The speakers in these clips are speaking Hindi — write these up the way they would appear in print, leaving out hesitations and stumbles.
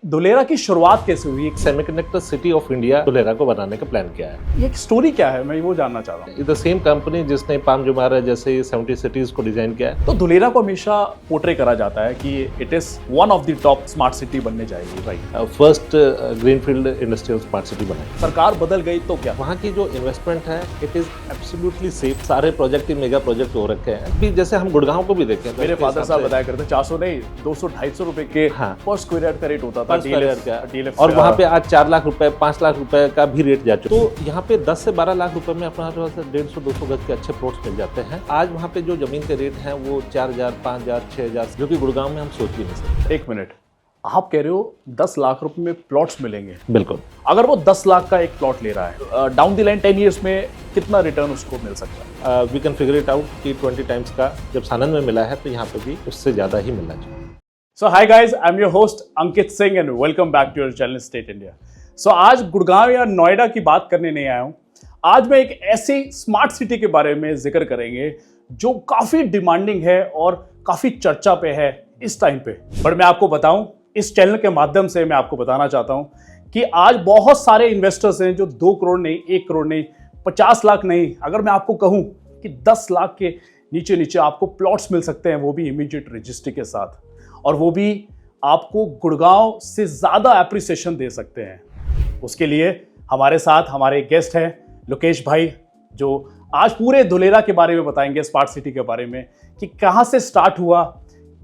धुलेरा की शुरुआत कैसे हुई? एक semiconductor city of India Dholera को बनाने का प्लान किया है। ये स्टोरी क्या है, मैं वो जानना चाह रहा हूँ। द सेम कंपनी जिसने पाम जुमारा जैसे 70 सिटीज को डिजाइन किया है। तो धुलेरा को हमेशा पोर्ट्रे करा जाता है कि it is one of the top smart city बनने जाएगी, right? First greenfield industrial smart city बनाई। सरकार बदल गई तो क्या? वहाँ की जो इन्वेस्टमेंट है इट इज एब्सोल्युटली सेफ। सारे प्रोजेक्ट ही मेगा प्रोजेक्ट हो रखे हैं। अभी जैसे हम गुड़गांव को भी देखें, मेरे फादर साहब बताया करते 400 नहीं 200-250 रुपए के पर स्क्वायर यार्ड का रेट होता था DLF, और वहाँ पे आज 4 लाख रुपए 5 लाख रुपए का भी रेट जा चुका है। तो यहाँ पे 10 से 12 लाख रुपए में अपना 150-200 गज के अच्छे प्लॉट्स मिल जाते हैं। आज वहाँ पे जो जमीन के रेट हैं वो 4,000, 5,000, 6,000, जो कि गुड़गांव में हम सोच भी नहीं सकते। एक मिनट, आप कह रहे हो 10 लाख रुपए में प्लॉट्स मिलेंगे? बिल्कुल। अगर वो 10 लाख का एक प्लॉट ले रहा है, डाउन द लाइन 10 ईयर्स में कितना रिटर्न उसको मिल सकता है? We can figure it out कि 20 टाइम्स का जब सानंद में मिला है तो यहाँ पे भी उससे ज़्यादा ही मिलना चाहिए। So hi guys, I'm your host Ankit Singh and welcome back to your channel State India. So आज गुड़गांव या नोएडा की बात करने नहीं आया हूँ। आज मैं एक ऐसी स्मार्ट सिटी के बारे में जिक्र करेंगे जो काफ़ी डिमांडिंग है और काफ़ी चर्चा पे है इस टाइम पे। पर मैं आपको बताऊं, इस चैनल के माध्यम से मैं आपको बताना चाहता हूं कि आज बहुत सारे इन्वेस्टर्स हैं जो 2 करोड़ नहीं, 1 करोड़ नहीं, 50 लाख नहीं, अगर मैं आपको कहूं कि 10 लाख के नीचे नीचे आपको प्लॉट्स मिल सकते हैं, वो भी इमीडिएट रजिस्ट्री के साथ, और वो भी आपको गुड़गांव से ज़्यादा एप्रिसिएशन दे सकते हैं। उसके लिए हमारे साथ हमारे गेस्ट हैं लोकेश भाई, जो आज पूरे धुलेरा के बारे में बताएंगे, स्मार्ट सिटी के बारे में कि कहाँ से स्टार्ट हुआ,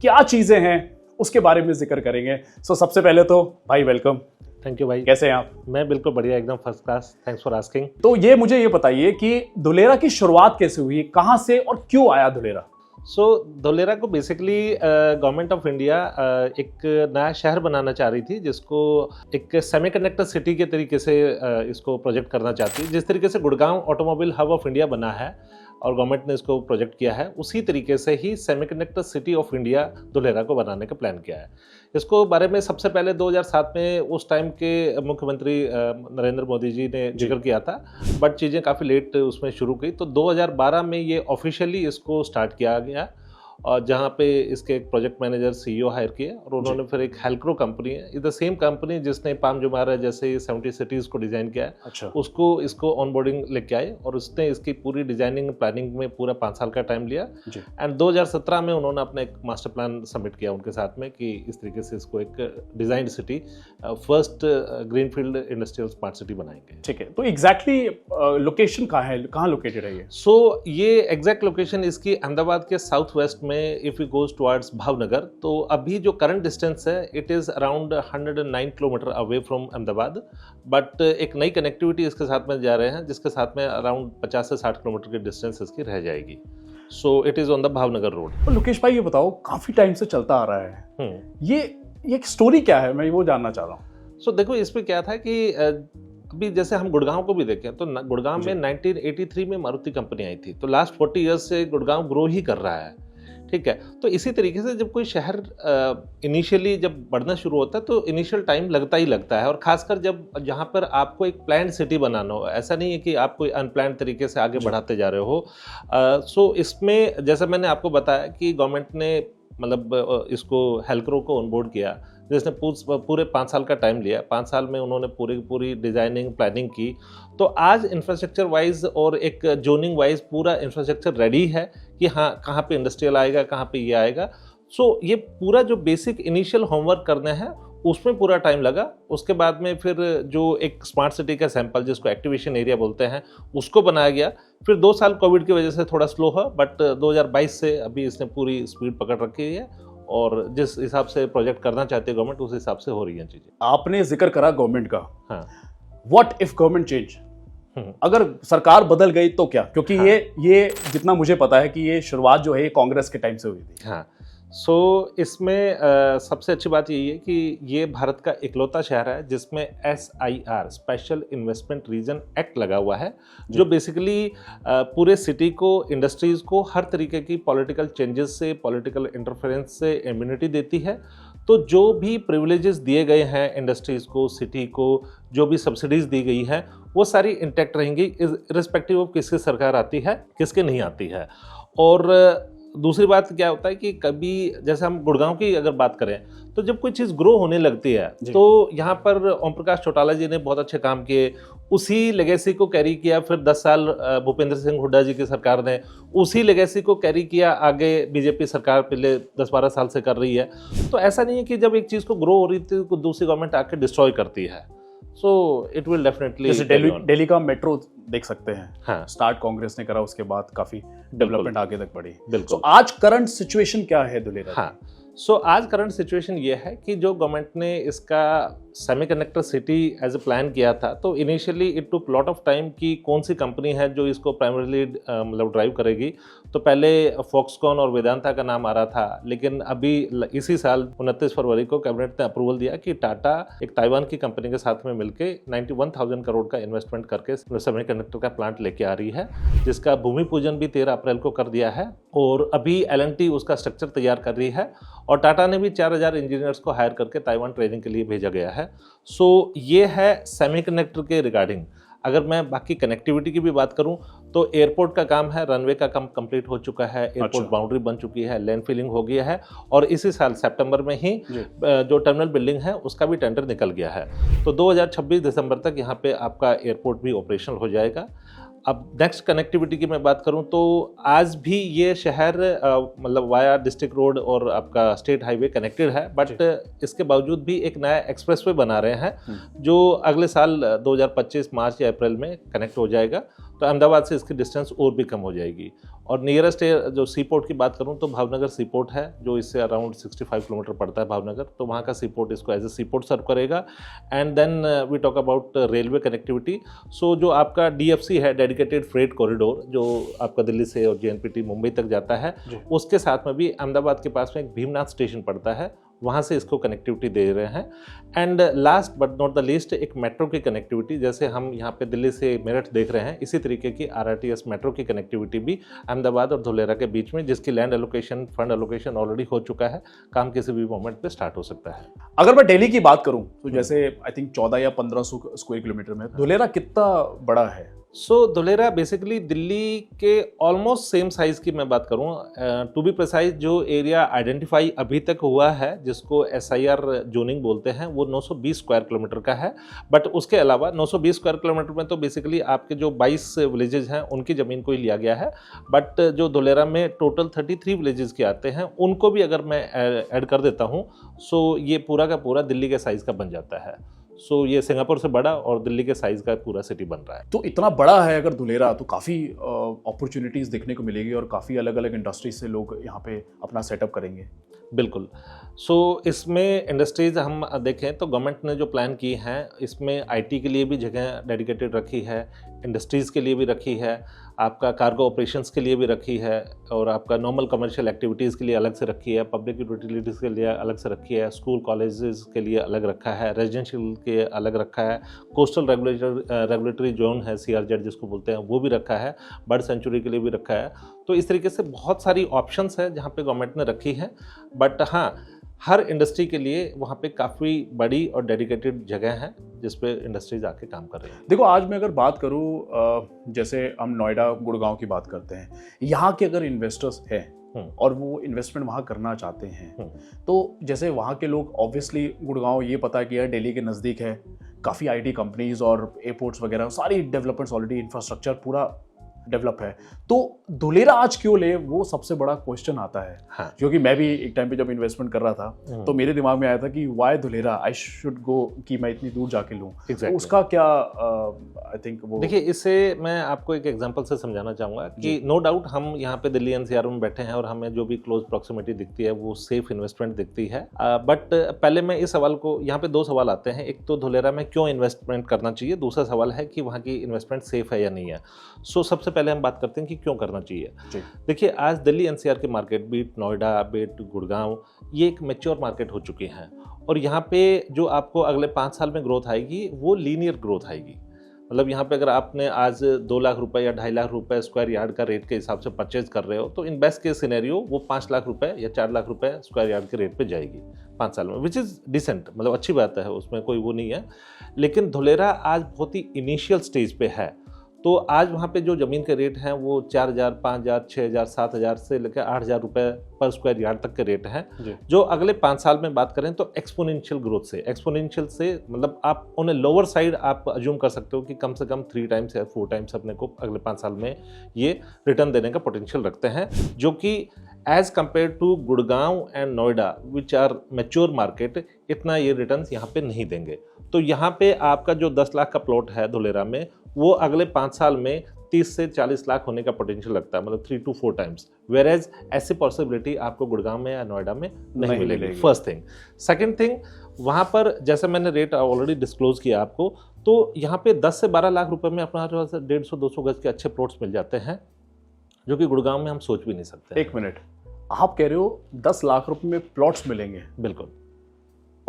क्या चीज़ें हैं, उसके बारे में जिक्र करेंगे। सो सबसे पहले तो भाई वेलकम। थैंक यू भाई। कैसे हैं आप? मैं बिल्कुल बढ़िया, एकदम first class. Thanks for asking. तो ये मुझे ये बताइए कि धुलेरा की शुरुआत कैसे हुई, कहाँ से और क्यों आया धुलेरा? सो धुलेरा को बेसिकली गवर्नमेंट ऑफ इंडिया एक नया शहर बनाना चाह रही थी, जिसको एक सेमीकंडक्टर सिटी के तरीके से इसको प्रोजेक्ट करना चाहती है। जिस तरीके से Gurgaon automobile hub of India बना है और गवर्नमेंट ने इसको प्रोजेक्ट किया है, उसी तरीके से ही semiconductor city of India Dholera को बनाने का प्लान किया है। इसको बारे में सबसे पहले 2007 में उस टाइम के मुख्यमंत्री नरेंद्र मोदी जी ने जिक्र किया था, बट चीज़ें काफ़ी लेट उसमें शुरू की। तो 2012 में ये ऑफिशियली इसको स्टार्ट किया गया, और जहाँ पे इसके एक प्रोजेक्ट मैनेजर CEO हायर किए, और उन्होंने फिर एक हेल्क्रो कंपनी है, द सेम कंपनी जिसने पाम जुमारा जैसे 70 सिटीज़ को डिज़ाइन किया है, अच्छा, उसको इसको ऑनबोर्डिंग लेके आए, और उसने इसकी पूरी डिजाइनिंग प्लानिंग में पूरा 5 साल का टाइम लिया। एंड 2017 में उन्होंने अपना एक मास्टर प्लान सबमिट किया उनके साथ में कि इस तरीके से इसको एक design city, first greenfield industrial smart city बनाएंगे। ठीक है, तो एग्जैक्टली लोकेशन कहाँ है, कहाँ लोकेटेड है ये? सो ये एग्जैक्ट लोकेशन इसकी अहमदाबाद के साउथ वेस्ट में, if you goes towards Bhavnagar, तो अभी जो करंट डिस्टेंस है it is around 109 kilometre away from Ahmedabad, but एक नई कनेक्टिविटी इसके साथ में जा रहे हैं, जिसके साथ में अराउंड 50 से 60 किलोमीटर की डिस्टेंस इसकी रह जाएगी। So it is on the Bhavnagar road. तो लोकेश भाई ये बताओ, काफी टाइम से चलता आ रहा है ये एक स्टोरी क्या है, मैं वो जानना चाह रहा हूँ। सो देखो, इसमें क्या था कि अभी जैसे हम गुड़गांव को भी देखें तो गुड़गांव में 1983 में मारुति कंपनी आई थी, तो लास्ट 40 ईयर्स से गुड़गांव ग्रो ही कर रहा है। ठीक है, तो इसी तरीके से जब कोई शहर इनिशियली जब बढ़ना शुरू होता है तो इनिशियल टाइम लगता ही लगता है, और खासकर जब जहाँ पर आपको एक प्लान्ड सिटी बनाना हो, ऐसा नहीं है कि आप कोई अनप्लान्ड तरीके से आगे बढ़ाते जा रहे हो। सो इसमें जैसा मैंने आपको बताया कि गवर्नमेंट ने मतलब इसको हेल्क्रो को ऑनबोर्ड किया, जिसने पूरे 5 साल का टाइम लिया। 5 साल में उन्होंने पूरी डिजाइनिंग प्लानिंग की। तो आज इंफ्रास्ट्रक्चर वाइज और एक जोनिंग वाइज पूरा इंफ्रास्ट्रक्चर रेडी है कि हाँ, कहाँ पे इंडस्ट्रियल आएगा, कहाँ पे ये आएगा। सो ये पूरा जो बेसिक इनिशियल होमवर्क करने हैं उसमें पूरा टाइम लगा। उसके बाद में फिर जो एक स्मार्ट सिटी का सैंपल, जिसको एक्टिवेशन एरिया बोलते हैं, उसको बनाया गया। फिर 2 साल कोविड की वजह से थोड़ा स्लो हुआ, बट 2022 से अभी इसने पूरी स्पीड पकड़ रखी है, और जिस हिसाब से प्रोजेक्ट करना चाहती है गवर्नमेंट, उस हिसाब से हो रही है चीजें। आपने जिक्र करा गवर्नमेंट का, हाँ, व्हाट इफ गवर्नमेंट चेंज, अगर सरकार बदल गई तो क्या? क्योंकि हाँ, ये जितना मुझे पता है कि ये शुरुआत जो है कांग्रेस के टाइम से हुई थी। हाँ, सो इसमें सबसे अच्छी बात यही है कि ये भारत का इकलौता शहर है जिसमें SIR special investment region act लगा हुआ है, जो बेसिकली पूरे सिटी को, इंडस्ट्रीज़ को हर तरीके की पॉलिटिकल चेंजेस से, पॉलिटिकल इंटरफेरेंस से इम्यूनिटी देती है। तो जो भी प्रिविलेजेस दिए गए हैं इंडस्ट्रीज़ को, सिटी को, जो भी सब्सिडीज़ दी गई हैं, वो सारी इंटैक्ट रहेंगी, रिस्पेक्टिव ऑफ किसकी सरकार आती है, किसके नहीं आती है। और दूसरी बात क्या होता है कि कभी जैसे हम गुड़गांव की अगर बात करें तो जब कोई चीज़ ग्रो होने लगती है तो यहाँ पर ओम प्रकाश चौटाला जी ने बहुत अच्छे काम किए, उसी लेगेसी को कैरी किया। फिर 10 साल भूपेंद्र सिंह हुड्डा जी की सरकार ने उसी लेगेसी को कैरी किया, आगे बीजेपी सरकार पिछले 10-12 साल से कर रही है। तो ऐसा नहीं है कि जब एक चीज़ को ग्रो हो रही थी तो दूसरी गवर्नमेंट आके डिस्ट्रॉय करती है। सो इट विल डेफिनेटली, जैसे दिल्ली का मेट्रो देख सकते हैं, हाँ, स्टार्ट कांग्रेस ने करा, उसके बाद काफी डेवलपमेंट आगे तक बढ़ी। बिल्कुल। तो आज करंट सिचुएशन क्या है धुलेरा? हाँ, सो आज करंट सिचुएशन ये है कि जो गवर्नमेंट ने इसका semiconductor city as a plan किया था, तो initially it took lot of time कि कौन सी कंपनी है जो इसको प्राइमरीली मतलब ड्राइव करेगी। तो पहले फॉक्सकॉन और वेदांता का नाम आ रहा था, लेकिन अभी इसी साल 29 फरवरी को कैबिनेट ने अप्रूवल दिया कि टाटा एक ताइवान की कंपनी के साथ में मिलकर 91,000 करोड़ का इन्वेस्टमेंट करके सेमीकंडक्टर का प्लांट लेके आ रही है, जिसका भूमि पूजन भी 13 अप्रैल को कर दिया है और अभी L&T उसका स्ट्रक्चर तैयार कर रही है और टाटा ने भी 4,000 इंजीनियर्स को हायर करके ताइवान ट्रेनिंग के लिए भेजा गया है। सो ये है सेमीकंडक्टर के रिगार्डिंग। अगर मैं बाकी कनेक्टिविटी की भी बात करूं तो एयरपोर्ट का काम है, रनवे का काम कंप्लीट हो चुका है, एयरपोर्ट बाउंड्री बन चुकी है, लैंड फिलिंग हो गया है और इसी साल सितंबर में ही जो टर्मिनल बिल्डिंग है उसका भी टेंडर निकल गया है। तो 2026 दिसंबर तक यहाँ पे आपका एयरपोर्ट भी ऑपरेशनल हो जाएगा। अब नेक्स्ट कनेक्टिविटी की मैं बात करूं तो आज भी ये शहर मतलब वाया डिस्ट्रिक्ट रोड और आपका स्टेट हाईवे कनेक्टेड है, बट इसके बावजूद भी एक नया एक्सप्रेसवे बना रहे हैं जो अगले साल 2025 मार्च या अप्रैल में कनेक्ट हो जाएगा। तो अहमदाबाद से इसकी डिस्टेंस और भी कम हो जाएगी। और नियरेस्ट जो सी पोर्ट की बात करूं तो भावनगर सी पोर्ट है जो इससे अराउंड 65 किलोमीटर पड़ता है भावनगर, तो वहाँ का सी पोर्ट इसको as a sea port serve करेगा। And then we talk about railway connectivity. So जो आपका DFC है, डेडिकेटेड फ्रेट कॉरिडोर, जो आपका दिल्ली से और JNPT मुंबई तक जाता है, उसके साथ में भी अहमदाबाद के पास में एक भीमनाथ स्टेशन पड़ता है, वहाँ से इसको कनेक्टिविटी दे रहे हैं। And last but not the least एक मेट्रो की कनेक्टिविटी, जैसे हम यहाँ पे दिल्ली से मेरठ देख रहे हैं, इसी तरीके की RRTS मेट्रो की कनेक्टिविटी भी अहमदाबाद और धुलेरा के बीच में, जिसकी land allocation, fund allocation already हो चुका है, काम किसी भी मोमेंट पे स्टार्ट हो सकता है। अगर मैं दिल्ली की बात करूं तो जैसे आई थिंक 14 या 1500 स्क्वायर किलोमीटर में, धुलेरा कितना बड़ा है? सो धुलेरा बेसिकली दिल्ली के ऑलमोस्ट सेम साइज़ की मैं बात करूँ, टू बी प्रिसाइज जो एरिया आइडेंटिफाई अभी तक हुआ है जिसको SIR जोनिंग बोलते हैं, वो 920 स्क्वायर किलोमीटर का है। बट उसके अलावा 920 स्क्वायर किलोमीटर में तो बेसिकली आपके जो 22 विलेजेस हैं उनकी ज़मीन को ही लिया गया है, बट जो धुलेरा में टोटल 33 विलेजेस के आते हैं उनको भी अगर मैं ऐड कर देता हूँ, सो ये पूरा का पूरा दिल्ली के साइज़ का बन जाता है। सो ये सिंगापुर से बड़ा और दिल्ली के साइज का पूरा सिटी बन रहा है। तो इतना बड़ा है अगर धुलेरा, तो काफ़ी अपॉर्चुनिटीज़ देखने को मिलेगी और काफ़ी अलग अलग इंडस्ट्रीज से लोग यहाँ पे अपना सेटअप करेंगे। बिल्कुल। सो इसमें इंडस्ट्रीज़ हम देखें तो गवर्नमेंट ने जो प्लान की हैं इसमें IT के लिए भी जगह डेडिकेटेड रखी है, इंडस्ट्रीज़ के लिए भी रखी है, आपका कार्गो ऑपरेशंस के लिए भी रखी है और आपका नॉर्मल कमर्शियल एक्टिविटीज़ के लिए अलग से रखी है, पब्लिक यूटिलिटीज़ के लिए अलग से रखी है, स्कूल कॉलेजेस के लिए अलग रखा है, रेजिडेंशियल के अलग रखा है, कोस्टल रेगुलेटरी जोन है CRZ जिसको बोलते हैं वो भी रखा है, बर्ड सेंचुरी के लिए भी रखा है। तो इस तरीके से बहुत सारी ऑप्शंस है जहाँ पे गवर्नमेंट ने रखी है। बट हाँ, हर इंडस्ट्री के लिए वहाँ पे काफ़ी बड़ी और डेडिकेटेड जगह है जिस पे इंडस्ट्रीज आके काम कर रही हैं। देखो आज मैं अगर बात करूँ, जैसे हम नोएडा गुड़गांव की बात करते हैं, यहाँ के अगर इन्वेस्टर्स हैं और वो इन्वेस्टमेंट वहाँ करना चाहते हैं, तो जैसे वहाँ के लोग ऑब्वियसली गुड़गांव ये पता कि यार दिल्ली के नज़दीक है, काफ़ी IT कंपनीज और एयरपोर्ट्स वगैरह सारी डेवलपमेंट्स ऑलरेडी, इंफ्रास्ट्रक्चर पूरा डेवलप है, तो धुलेरा आज क्यों ले, वो सबसे बड़ा क्वेश्चन आता है। हाँ। क्योंकि मैं भी एक टाइम पे जब इन्वेस्टमेंट कर रहा था तो मेरे दिमाग में आया था कि Y Dholera, I should go, कि मैं इतनी दूर जाके लूँ। Exactly. तो उसका क्या आई थिंक वो, देखिए इससे मैं आपको एक एग्जांपल से समझाना चाहूँगा कि नो डाउट हम यहाँ पे दिल्ली NCR में बैठे हैं और हमें जो भी क्लोज प्रॉक्सिमिटी दिखती है वो सेफ इन्वेस्टमेंट दिखती है। बट पहले मैं इस सवाल को, यहाँ पे दो सवाल आते हैं, एक तो धुलेरा में क्यों इन्वेस्टमेंट करना चाहिए, दूसरा सवाल है कि वहाँ की इन्वेस्टमेंट सेफ है या नहीं है। सो सबसे पहले हम बात करते हैं कि क्यों करना चाहिए। देखिए आज दिल्ली NCR की market, be it Noida, be it Gurgaon, ये एक मैच्योर मार्केट हो चुकी हैं और यहाँ पे जो आपको अगले 5 साल में ग्रोथ आएगी वो लीनियर ग्रोथ आएगी। मतलब यहाँ पे अगर आपने आज 2 लाख रुपए या 2.5 लाख रुपए स्क्वायर यार्ड का रेट के हिसाब से परचेज कर रहे हो, तो इन बेस्ट केस सिनेरियो वो 5 लाख रुपए या 4 लाख रुपए स्क्वायर यार्ड के रेट पे जाएगी 5 साल में, विच इज़ डिसेंट, मतलब अच्छी बात है, उसमें कोई वो नहीं है। लेकिन धुलेरा आज बहुत ही इनिशियल स्टेज पे है, तो आज वहाँ पे जो ज़मीन के रेट हैं वो 4,000, 5,000, 6,000, 7,000 से लेकर 8,000 रुपये पर स्क्वायर यार्ड तक के रेट हैं, जो अगले 5 साल में बात करें तो एक्सपोनेंशियल ग्रोथ से, एक्सपोनेंशियल से मतलब आप ऑन ए लोअर साइड आप अज्यूम कर सकते हो कि कम से कम 3 टाइम्स या 4 टाइम्स अपने को अगले 5 साल में ये रिटर्न देने का पोटेंशियल रखते हैं, जो कि as compare to Gurgaon and Noida which are mature market, इतना ये रिटर्न्स यहाँ पे नहीं देंगे। तो यहाँ पे आपका जो 10 लाख का प्लॉट है धुलेरा में, वो अगले 5 साल में 30 से 40 लाख होने का पोटेंशियल लगता है, मतलब 3 to 4 टाइम्स, वेयर एज ऐसी पॉसिबिलिटी आपको गुड़गांव में या नोएडा में नहीं मिलेगी। First thing. सेकेंड थिंग, वहाँ पर जैसे मैंने रेट ऑलरेडी डिस्क्लोज किया आपको, तो यहाँ पे 10 से 12 लाख रुपए में अपना 150-200 गज के अच्छे प्लॉट्स मिल जाते हैं, जो कि गुड़गांव में हम सोच भी नहीं सकते। एक मिनट, आप कह रहे हो 10 लाख रुपए में प्लॉट्स मिलेंगे? बिल्कुल।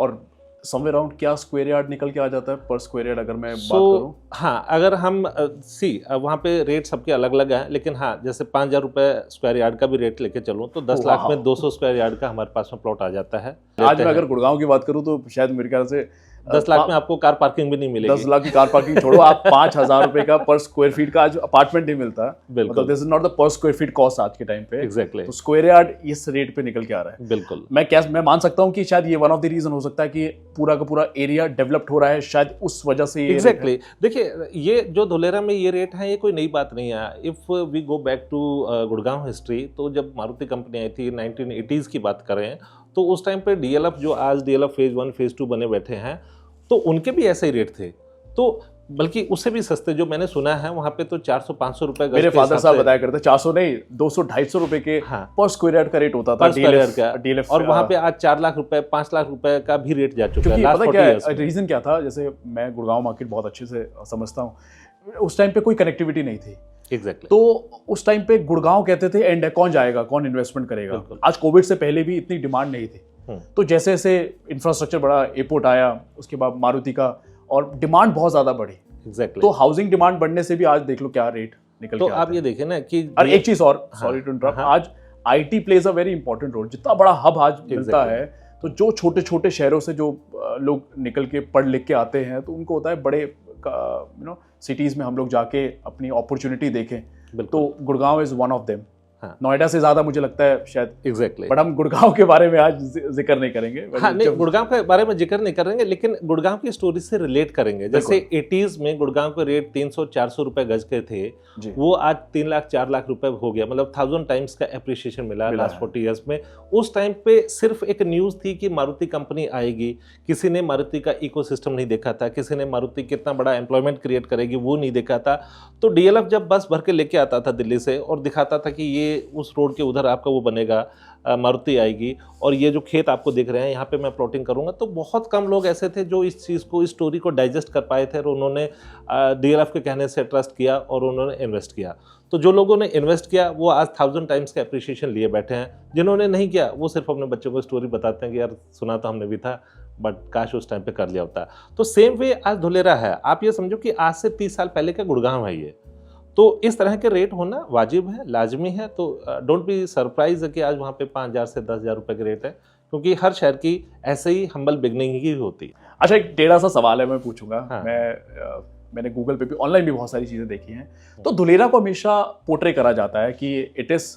और समवेयर अराउंड क्या स्क्वायर यार्ड निकल के आ जाता है पर स्क्वायर यार्ड, अगर मैं बात करूं? हाँ, अगर हम वहाँ पे रेट सबके अलग अलग हैं, लेकिन हाँ, जैसे 5,000 रुपये स्क्वायर यार्ड का भी रेट लेके चलूँ तो 10 लाख में 200 स्क्वायर यार्ड का हमारे पास में प्लॉट आ जाता है। आज मैं अगर गुड़गांव की बात करूँ तो शायद मेरे ख्याल से 10 लाख में आपको कार पार्किंग भी नहीं मिलेगी। 10 लाख की कार पार्किंग छोड़ो, आप 5,000 रुपए का पर स्क्वायर फीट का आज अपार्टमेंट नहीं मिलता। मतलब दिस इज नॉट द पर स्क्वायर फीट कॉस्ट आज के टाइम पे। एग्जैक्टली। तो स्क्वायर यार्ड इस रेट पे निकल के आ रहा है। बिल्कुल। मैं मान सकता हूँ कि शायद ये वन ऑफ द रीजन हो सकता है कि पूरा का पूरा एरिया डेवलप्ड हो रहा है, शायद उस वजह से। एग्जैक्टली। देखिए, ये जो धुलेरा में ये रेट है, ये कोई नई बात नहीं है। If we go back to Gurgaon history, तो जब मारुति कंपनी आई थी 1980s की बात करें, तो उस टाइम पे DLF जो आज DLF फेज 1 फेज 2 बने बैठे हैं, तो उनके भी ऐसे ही रेट थे, तो बल्कि उससे भी सस्ते, जो मैंने सुना है वहाँ पे तो 400-500 रुपए मेरे फादर साहब बताया करते, 400 नहीं 200-250 रुपए के पर स्क्वायर यार्ड का रेट होता था DLF, और वहाँ पे आज 4 लाख रुपए 5 लाख रुपए का भी रेट जा चुका है। पता क्या रीजन क्या था? जैसे मैं गुड़गांव मार्केट बहुत अच्छे से समझता हूँ, उस टाइम पे कोई कनेक्टिविटी नहीं थी। Exactly. तो उस टाइम पे गुड़गांव कहते थे एंड कौन जाएगा, कौन इन्वेस्टमेंट करेगा। आज कोविड से पहले भी इतनी डिमांड नहीं थी, तो जैसे जैसे इंफ्रास्ट्रक्चर बड़ा, एयरपोर्ट आया, उसके बाद मारुति का, और डिमांड बहुत ज्यादा बढ़ी। Exactly. तो हाउसिंग डिमांड बढ़ने से भी आज देख लो क्या रेट निकल तो के आप ये देखें ना कि और एक चीज और, सॉरी टू इंटरप्ट, आज IT plays a very important role. जितना बड़ा हब आज मिलता है, तो जो छोटे छोटे शहरों से जो लोग निकल के पढ़ लिख के आते हैं, तो उनको होता है बड़े सिटीज में हम लोग जाके अपनी अपॉर्चुनिटी देखें। तो Gurgaon is one of them. Noida से ज्यादा मुझे लगता है शायद। एग्जैक्टली। बट हम गुड़गांव के बारे में आज जिक्र नहीं करेंगे। हाँ, नहीं, गुड़गांव के बारे में जिक्र नहीं करेंगे, लेकिन गुड़गांव की स्टोरी से रिलेट करेंगे। जैसे 80s में गुड़गांव के रेट 300-400 रुपए गज के थे, वो आज 3 लाख 4 लाख रुपए हो गया, मतलब 1000 टाइम्स का एप्रिसिएशन मिला लास्ट 40 ईयर्स में। उस टाइम पे सिर्फ एक न्यूज थी कि मारुति कंपनी आएगी, किसी ने मारुति का इकोसिस्टम नहीं देखा था, किसी ने मारुति कितना बड़ा एम्प्लॉयमेंट क्रिएट करेगी वो नहीं देखा था। तो DLF जब बस भर के लेके आता था दिल्ली से और दिखाता था कि ये उस रोड के उधर आपका वो बनेगा, मारुति आएगी, और ये जो खेत आपको दिख रहे हैं यहाँ पे मैं प्लॉटिंग करूँगा, तो बहुत कम लोग ऐसे थे जो इस चीज़ को, इस स्टोरी को डाइजेस्ट कर पाए थे, और उन्होंने DLF के कहने से ट्रस्ट किया और उन्होंने इन्वेस्ट किया। तो जो लोगों ने इन्वेस्ट किया वो आज 1000 टाइम्स का एप्रिसिएशन लिए बैठे हैं। जिन्होंने नहीं किया वो सिर्फ अपने बच्चों को स्टोरी बताते हैं कि यार सुना तो हमने भी था, बट काश उस टाइम पे कर लिया होता। तो सेम वे आज धुलेरा है। आप ये समझो कि आज से 30 साल पहले का गुड़गांव है ये। तो इस तरह के रेट होना वाजिब है, लाजमी है। तो डोंट बी सरप्राइज कि आज वहाँ पे 5,000 से 10,000 रुपए के रेट है, क्योंकि हर शहर की ऐसे ही हम्बल बिगनिंग ही होती है। अच्छा, एक टेढ़ा सा सवाल है, मैं पूछूंगा। हाँ। मैंने गूगल पे भी, ऑनलाइन भी बहुत सारी चीज़ें देखी हैं। तो धुलेरा को हमेशा पोर्ट्रे करा जाता है कि it is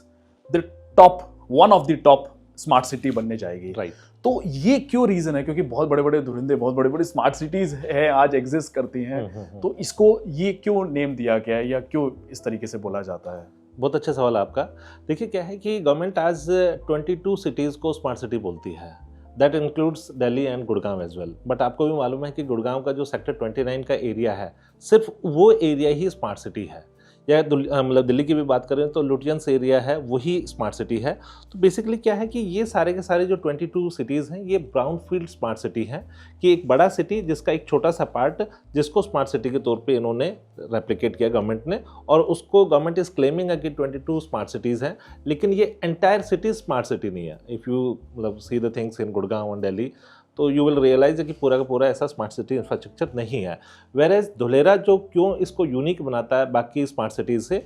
the top, one of the top smart city बनने जाएगी। राइट। तो ये क्यों रीज़न है? क्योंकि बहुत बड़े बड़े धुरिंदे, बहुत बड़े बड़े स्मार्ट सिटीज़ हैं आज एग्जिस्ट करती हैं, तो इसको ये क्यों नेम दिया गया है या क्यों इस तरीके से बोला जाता है? बहुत अच्छा सवाल है आपका। देखिए क्या है कि गवर्नमेंट आज 22 सिटीज़ को स्मार्ट सिटी बोलती है, that includes Delhi and Gurgaon as well. But आपको भी मालूम है कि गुड़गांव का जो सेक्टर 29 का एरिया है, सिर्फ वो एरिया ही स्मार्ट सिटी है। या मतलब दिल्ली की भी बात करें तो लुटियंस एरिया है, वही स्मार्ट सिटी है। तो बेसिकली क्या है कि ये सारे के सारे जो 22 सिटीज़ हैं, ये ब्राउन फील्ड स्मार्ट सिटी हैं, कि एक बड़ा सिटी जिसका एक छोटा सा पार्ट, जिसको स्मार्ट सिटी के तौर पे इन्होंने रेप्लिकेट किया गवर्नमेंट ने, और उसको गवर्नमेंट इज क्लेमिंग है कि 22 स्मार्ट सिटीज़ हैं, लेकिन ये एंटायर सिटी स्मार्ट सिटी नहीं है। इफ़ यू मतलब see the things in Gurgaon and Delhi, तो यू विल रियलाइज कि पूरा का पूरा ऐसा स्मार्ट सिटी इंफ्रास्ट्रक्चर नहीं है। वेयर एज धुलेरा जो क्यों इसको यूनिक बनाता है बाकी स्मार्ट सिटीज़ से,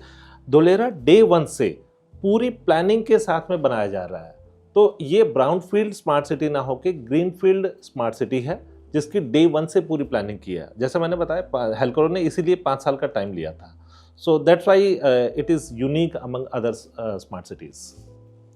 धुलेरा डे 1 से पूरी प्लानिंग के साथ में बनाया जा रहा है। तो ये ब्राउन फील्ड स्मार्ट सिटी ना होकर ग्रीन फील्ड स्मार्ट सिटी है, जिसकी डे 1 से पूरी प्लानिंग की है। जैसे मैंने बताया, हेल्कोर ने इसीलिए 5 साल का टाइम लिया था। So that's why it is unique among other smart cities.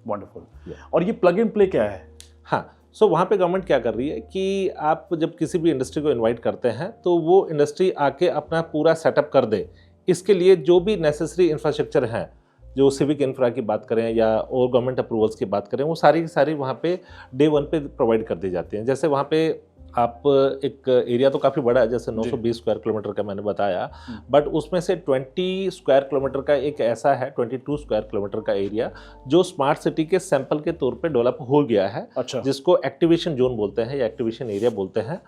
Wonderful. और ये प्लग इन प्ले क्या है? हाँ, सो वहाँ पे गवर्नमेंट क्या कर रही है कि आप जब किसी भी इंडस्ट्री को इनवाइट करते हैं तो वो इंडस्ट्री आके अपना पूरा सेटअप कर दे। इसके लिए जो भी नेसेसरी इंफ्रास्ट्रक्चर हैं, जो सिविक इंफ्रा की बात करें या और गवर्नमेंट अप्रूवल्स की बात करें, वो सारी की सारी वहाँ पे डे 1 पे प्रोवाइड कर दी जाती हैं। जैसे वहाँ पे आप एक एरिया तो काफ़ी बड़ा है, जैसे 920 स्क्वायर किलोमीटर का मैंने बताया, बट उसमें से 20 स्क्वायर किलोमीटर का एक ऐसा है, 22 स्क्वायर किलोमीटर का एरिया जो स्मार्ट सिटी के सैंपल के तौर पे डेवलप हो गया है। अच्छा। जिसको एक्टिवेशन जोन बोलते हैं या एक्टिवेशन एरिया बोलते हैं।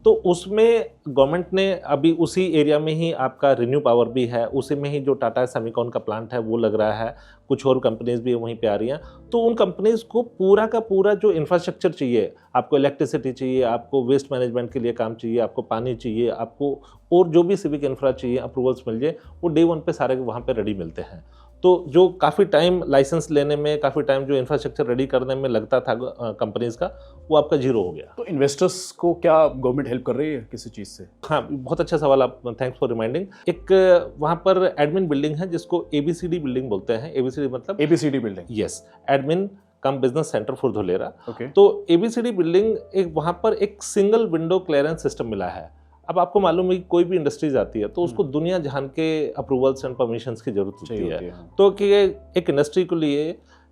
तो उसमें गवर्नमेंट ने अभी उसी एरिया में ही आपका रिन्यू पावर भी है, उसी में ही जो टाटा सेमिकॉन का प्लांट है वो लग रहा है, कुछ और कंपनीज भी वहीं पे आ रही हैं। तो उन कंपनीज को पूरा का पूरा जो इंफ्रास्ट्रक्चर चाहिए, आपको इलेक्ट्रिसिटी चाहिए, आपको वेस्ट मैनेजमेंट के लिए काम चाहिए, आपको पानी चाहिए, आपको और जो भी सिविक इंफ्रा चाहिए, अप्रूवल्स मिल जाए, वो डे 1 पे सारे वहाँ पे रेडी मिलते हैं। तो जो काफ़ी टाइम लाइसेंस लेने में, काफ़ी टाइम जो इंफ्रास्ट्रक्चर रेडी करने में लगता था कंपनीज का, वो आपका जीरो हो गया। तो इन्वेस्टर्स को क्या गवर्नमेंट हेल्प कर रही है किसी चीज़ से? हाँ, बहुत अच्छा सवाल, आप थैंक्स फॉर रिमाइंडिंग। एक वहाँ पर एडमिन बिल्डिंग है जिसको ABCD बिल्डिंग बोलते हैं। ABCD मतलब ABCD building? Yes, admin come business centre for Dholera. Okay. तो ABCD बिल्डिंग एक वहाँ पर एक सिंगल विंडो क्लियरेंस सिस्टम मिला है। अब आपको मालूम है कि कोई भी इंडस्ट्रीज आती है तो उसको दुनिया जहान के अप्रूवल्स एंड परमिशंस की जरूरत होती है। तो कि एक इंडस्ट्री के लिए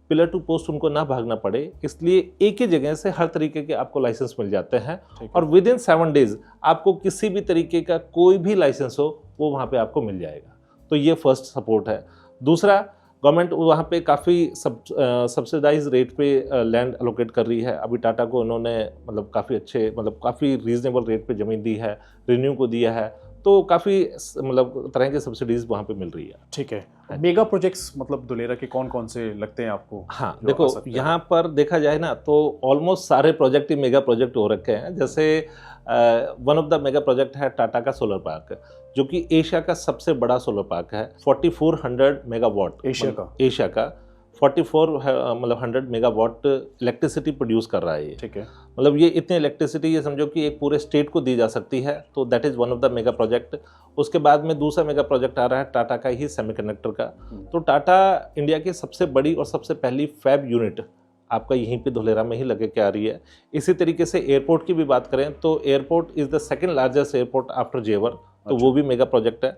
पिलर टू पोस्ट उनको ना भागना पड़े, इसलिए एक ही जगह से हर तरीके के आपको लाइसेंस मिल जाते हैं और विद इन 7 डेज आपको किसी भी तरीके का कोई भी लाइसेंस हो वो वहाँ पे आपको मिल जाएगा। तो ये फर्स्ट सपोर्ट है। दूसरा, गवर्नमेंट वहाँ पे काफ़ी सब्सिडाइज रेट पे लैंड अलोकेट कर रही है। अभी टाटा को उन्होंने मतलब काफ़ी अच्छे, मतलब काफ़ी रीजनेबल रेट पे ज़मीन दी है, रिन्यू को दिया है, तो काफ़ी मतलब तरह के सब्सिडीज वहाँ पे मिल रही है। ठीक है। मेगा प्रोजेक्ट्स मतलब धुलेरा के कौन कौन से लगते हैं आपको? हाँ, देखो यहाँ पर देखा जाए ना तो ऑलमोस्ट सारे प्रोजेक्ट ही मेगा प्रोजेक्ट हो रखे हैं। जैसे one of the mega project है टाटा का सोलर पार्क, जो कि एशिया का सबसे बड़ा सोलर पार्क है। 4400 मेगावाट एशिया का 100 मेगावाट इलेक्ट्रिसिटी प्रोड्यूस कर रहा है ये। ठीक है। मतलब ये इतनी इलेक्ट्रिसिटी, ये समझो कि एक पूरे स्टेट को दी जा सकती है। तो that is one of the mega project. उसके बाद में दूसरा मेगा प्रोजेक्ट आ रहा है टाटा का ही सेमीकंडक्टर का। तो टाटा इंडिया की सबसे बड़ी और सबसे पहली फैब यूनिट आपका यहीं पे धुलेरा में ही लगे के आ रही है। इसी तरीके से एयरपोर्ट की भी बात करें तो airport is the second largest airport after जेवर, तो वो भी मेगा प्रोजेक्ट है।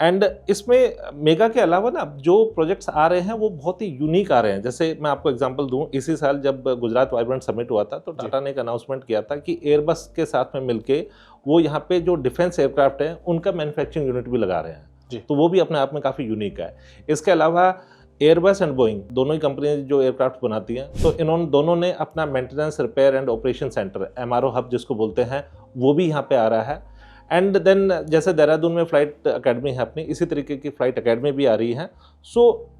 एंड इसमें मेगा के अलावा ना जो प्रोजेक्ट्स आ रहे हैं वो बहुत ही यूनिक आ रहे हैं। जैसे मैं आपको एग्जांपल दूं, इसी साल जब गुजरात वाइब्रेंट समिट हुआ था तो टाटा ने एक अनाउंसमेंट किया था कि एयरबस के साथ में मिलके वो यहाँ पे जो डिफेंस एयरक्राफ्ट है उनका मैन्युफैक्चरिंग यूनिट भी लगा रहे हैं। तो वो भी अपने आप में काफ़ी यूनिक है। इसके अलावा एयरबस एंड बोइंग दोनों ही कंपनियां जो एयरक्राफ्ट बनाती हैं, तो इन्होंने दोनों ने अपना maintenance, repair and operation centre, MRO hub जिसको बोलते हैं, वो भी यहाँ पे आ रहा है। एंड देन जैसे देहरादून में फ्लाइट अकेडमी है अपनी, इसी तरीके की फ्लाइट अकेडमी भी आ रही है। So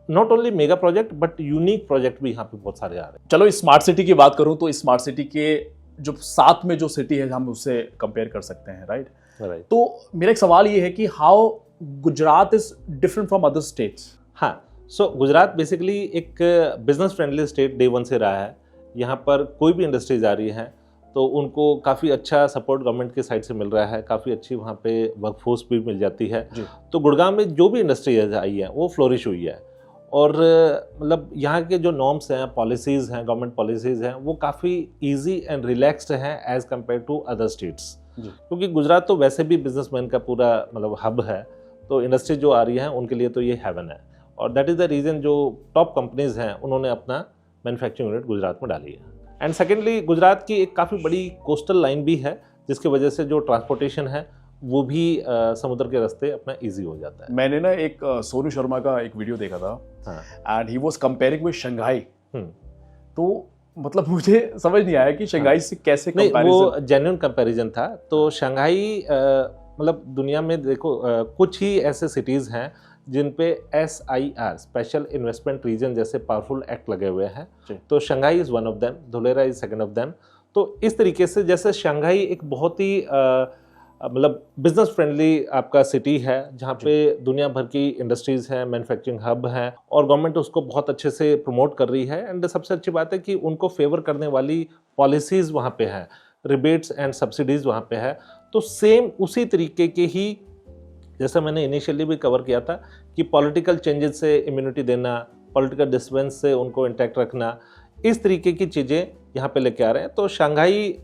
not only mega project but unique project भी यहाँ पे बहुत सारे आ रहे हैं। चलो स्मार्ट सिटी की बात करूँ तो स्मार्ट सिटी के जो साथ में जो सिटी है हम उससे कंपेयर कर सकते हैं, राइट? तो मेरा एक सवाल ये है कि how Gujarat is different from other states? हाँ, सो गुजरात बेसिकली एक बिजनेस फ्रेंडली स्टेट डे 1 से रहा है। यहाँ पर कोई भी इंडस्ट्रीज आ रही हैं तो उनको काफ़ी अच्छा सपोर्ट गवर्नमेंट की साइड से मिल रहा है, काफ़ी अच्छी वहाँ पे वर्कफोर्स भी मिल जाती है। तो गुड़गांव में जो भी इंडस्ट्रीज आई है वो फ्लोरिश हुई है। और मतलब यहाँ के जो नॉर्म्स हैं, पॉलिसीज़ हैं, गवर्नमेंट पॉलिसीज़ हैं, वो काफ़ी ईजी एंड रिलैक्स्ड हैं as compare to other states. क्योंकि गुजरात तो वैसे भी बिजनेसमैन का पूरा मतलब हब है, तो इंडस्ट्री जो आ रही है उनके लिए तो ये हेवन है। और दैट इज़ द रीज़न जो टॉप कंपनीज़ हैं उन्होंने अपना मैन्युफैक्चरिंग यूनिट गुजरात में डाली है। एंड सेकेंडली गुजरात की एक काफ़ी बड़ी कोस्टल लाइन भी है, जिसकी वजह से जो ट्रांसपोर्टेशन है वो भी समुद्र के रास्ते अपना इजी हो जाता है। मैंने ना एक सोनू शर्मा का एक वीडियो देखा था and he was comparing with Shanghai. तो मतलब मुझे समझ नहीं आया कि शंघाई से कैसे कंपैरिजन। वो जेन्युइन कंपैरिजन था। तो शंघाई मतलब दुनिया में देखो कुछ ही ऐसे सिटीज़ हैं जिन पे SIR स्पेशल इन्वेस्टमेंट रीजन जैसे पावरफुल एक्ट लगे हुए हैं। तो Shanghai is one of them, Dholera is second of them. तो इस तरीके से जैसे शंघाई एक बहुत ही मतलब बिजनेस फ्रेंडली आपका सिटी है, जहाँ पे दुनिया भर की इंडस्ट्रीज़ हैं, मैन्युफैक्चरिंग हब है, और गवर्नमेंट उसको बहुत अच्छे से प्रमोट कर रही है। एंड सबसे अच्छी बात है कि उनको फेवर करने वाली पॉलिसीज़ वहाँ पे हैं, रिबेट्स एंड सब्सिडीज़ वहाँ पे है। तो सेम उसी तरीके के ही जैसा मैंने इनिशियली भी कवर किया था कि पॉलिटिकल चेंजेस से इम्यूनिटी देना, पॉलिटिकल डिस्टर्बेंस से उनको इंटैक्ट रखना, इस तरीके की चीज़ें यहाँ पे लेके आ रहे हैं। तो शंघाई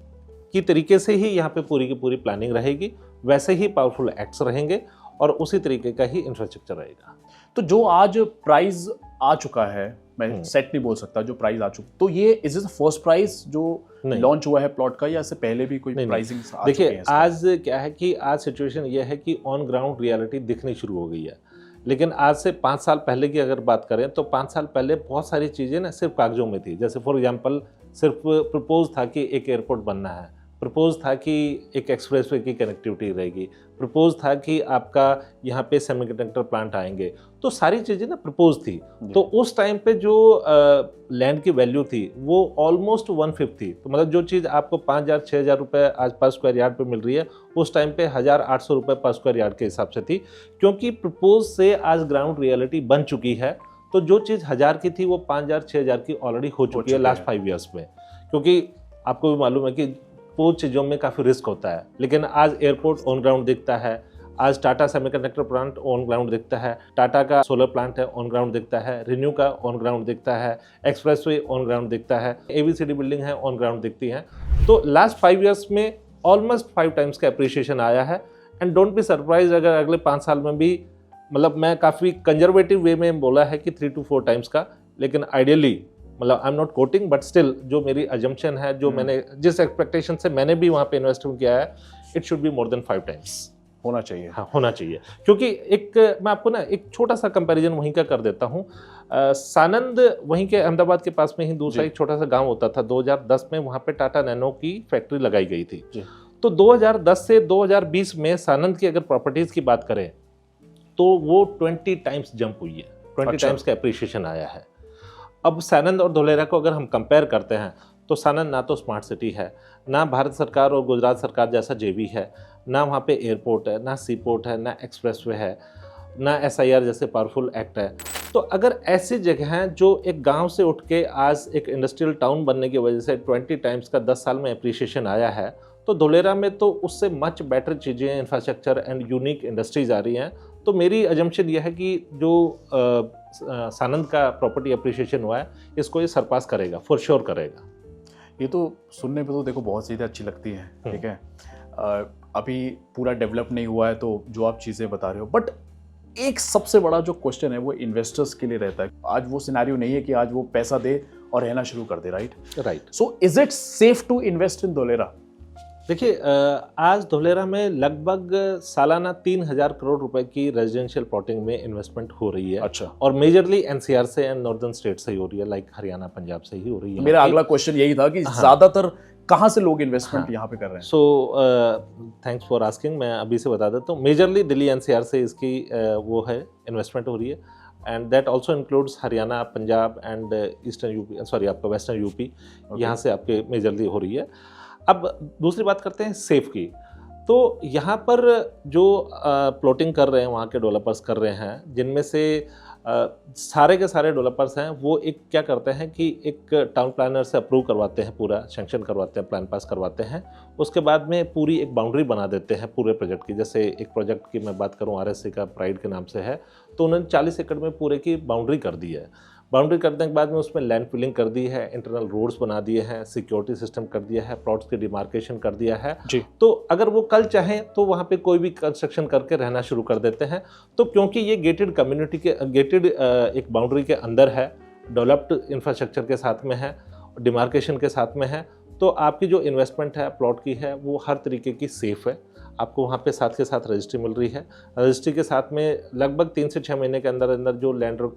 की तरीके से ही यहाँ पे पूरी की पूरी प्लानिंग रहेगी, वैसे ही पावरफुल एक्ट्स रहेंगे और उसी तरीके का ही इंफ्रास्ट्रक्चर रहेगा। तो जो आज प्राइस आ चुका है, मैं सेट नहीं बोल सकता, जो प्राइस आ चुका, तो ये इज इज फर्स्ट प्राइस जो लॉन्च हुआ है प्लॉट का, या इससे पहले भी कोई प्राइसिंग आ चुकी है? देखिए, आज क्या है कि आज सिचुएशन ये है कि ऑन ग्राउंड रियलिटी दिखनी शुरू हो गई है। लेकिन आज से 5 साल पहले की अगर बात करें तो 5 साल पहले बहुत सारी चीज़ें ना सिर्फ कागजों में थी। जैसे फॉर एग्जांपल सिर्फ प्रपोज था कि एक एयरपोर्ट बनना है, प्रपोज था कि एक एक्सप्रेसवे की कनेक्टिविटी रहेगी, प्रपोज था कि आपका यहाँ पे सेमीकंडक्टर प्लांट आएंगे, तो सारी चीज़ें ना प्रपोज थी। तो उस टाइम पे जो लैंड की वैल्यू थी वो ऑलमोस्ट 1/5 थी। तो मतलब जो चीज़ आपको 5,000-6,000 रुपये आज पर स्क्वायर यार्ड पे मिल रही है, उस टाइम पे 1,800 रुपये पर स्क्वायर यार्ड के हिसाब से थी। क्योंकि प्रपोज से आज ग्राउंड रियलिटी बन चुकी है, तो जो चीज़ 1,000 की थी वो 5,000-6,000 की ऑलरेडी हो चुकी है लास्ट 5 ईयर्स में। क्योंकि आपको भी मालूम है कि वो चीज़ों में काफ़ी रिस्क होता है। लेकिन आज एयरपोर्ट ऑन ग्राउंड दिखता है, आज Tata semiconductor plant on ground दिखता है, टाटा का सोलर प्लांट है ऑन ग्राउंड दिखता है, रिन्यू का ऑन ग्राउंड दिखता है, एक्सप्रेसवे ऑन ग्राउंड दिखता है, एबीसीडी बिल्डिंग है ऑन ग्राउंड दिखती है। तो लास्ट 5 ईयर्स में ऑलमोस्ट 5 टाइम्स का अप्रिशिएशन आया है। एंड डोंट बी सरप्राइज अगर अगले 5 साल में भी, मतलब मैं काफ़ी कंजर्वेटिव वे में बोला है कि 3 to 4 टाइम्स का, लेकिन आइडियली मतलब I am not coating but still जो मेरी अजम्पशन है, जो मैंने जिस एक्सपेक्टेशन से मैंने भी वहाँ पे इन्वेस्टमेंट किया है, it should be more than 5 times होना चाहिए। हाँ, होना चाहिए। क्योंकि एक मैं आपको ना एक छोटा सा कंपैरिजन वहीं का कर देता हूँ। सानंद वहीं के अहमदाबाद के पास में ही दूसरा एक छोटा सा गांव होता था। 2010 में वहाँ पे टाटा नैनो की फैक्ट्री लगाई गई थी। तो 2010 से 2020 में सानंद की अगर प्रॉपर्टीज की बात करें तो वो 20 टाइम्स जंप हुई है, 20 टाइम्स का अप्रिशिएशन आया है। अब सानंद और धोलेरा को अगर हम कंपेयर करते हैं तो सानंद ना तो स्मार्ट सिटी है, ना भारत सरकार और गुजरात सरकार जैसा जेवी है, ना वहाँ पे एयरपोर्ट है, ना सी पोर्ट है, ना एक्सप्रेसवे है, ना SIR जैसे पावरफुल एक्ट है। तो अगर ऐसी जगह हैं जो एक गांव से उठ के आज एक इंडस्ट्रियल टाउन बनने की वजह से 20 टाइम्स का 10 साल में अप्रिशिएशन आया है, तो धोलेरा में तो उससे मच बेटर चीज़ें, इंफ्रास्ट्रक्चर एंड यूनिक इंडस्ट्रीज आ रही हैं। तो मेरी अजम्पशन यह है कि जो सानंद का प्रॉपर्टी अप्रिशिएशन हुआ है, इसको ये सरपास करेगा, फॉर श्योर करेगा। ये तो सुनने पे तो देखो बहुत चीज़ें अच्छी लगती हैं, ठीक है। अभी पूरा डेवलप नहीं हुआ है तो जो आप चीज़ें बता रहे हो, बट एक सबसे बड़ा जो क्वेश्चन है वो इन्वेस्टर्स के लिए रहता है। आज वो सिनेरियो नहीं है कि आज वो पैसा दे और रहना शुरू कर दे, right. So is it safe to invest in Dholera? देखिए, आज धोलेरा में लगभग सालाना 3,000 करोड़ रुपए की रेजिडेंशियल प्लॉटिंग में इन्वेस्टमेंट हो रही है। अच्छा। और मेजरली NCR से एंड नॉर्दर्न स्टेट से ही हो रही है, लाइक हरियाणा, पंजाब से ही हो रही है। मेरा अगला क्वेश्चन यही था कि ज्यादातर कहाँ से लोग इन्वेस्टमेंट यहाँ पे कर रहे हैं? So thanks for asking. मैं अभी से बता देता हूँ, मेजरली दिल्ली NCR से इसकी वो है इन्वेस्टमेंट हो रही है। And that also includes Haryana, Punjab and eastern UP, sorry आपका वेस्टर्न यूपी, यहाँ से आपके मेजरली हो रही है। अब दूसरी बात करते हैं सेफ की। तो यहाँ पर जो प्लॉटिंग कर रहे हैं वहाँ के डेवलपर्स कर रहे हैं, जिनमें से सारे के सारे डेवलपर्स हैं, वो एक क्या करते हैं कि एक टाउन प्लानर से अप्रूव करवाते हैं, पूरा सैंक्शन करवाते हैं, प्लान पास करवाते हैं। उसके बाद में पूरी एक बाउंड्री बना देते हैं पूरे प्रोजेक्ट की। जैसे एक प्रोजेक्ट की मैं बात करूँ, RSC का प्राइड के नाम से है, तो उन्होंने 40 एकड़ में पूरे की बाउंड्री कर दी है। बाउंड्री करने के बाद में उसमें लैंड फिलिंग कर दी है, इंटरनल रोड्स बना दिए हैं, सिक्योरिटी सिस्टम कर दिया है, प्लॉट्स की डिमार्केशन कर दिया है जी। तो अगर वो कल चाहें तो वहाँ पे कोई भी कंस्ट्रक्शन करके रहना शुरू कर देते हैं। तो क्योंकि ये गेटेड कम्युनिटी के गेटेड एक बाउंड्री के अंदर है, डेवलप्ड इंफ्रास्ट्रक्चर के साथ में है, डिमार्केशन के साथ में है, तो आपकी जो इन्वेस्टमेंट है प्लॉट की है वो हर तरीके की सेफ़ है। आपको वहाँ पे साथ के साथ रजिस्ट्री मिल रही है। रजिस्ट्री के साथ में लगभग 3 से 6 महीने के अंदर अंदर जो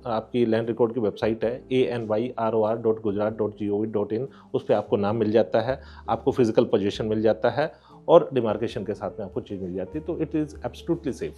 आपकी लैंड रिकॉर्ड की वेबसाइट है anyror.gujarat.gov.in, उस पर आपको नाम मिल जाता है, आपको फिजिकल पोजीशन मिल जाता है और डिमार्केशन के साथ में आपको चीज़ मिल जाती है। तो इट इज़ एब्सोल्युटली सेफ।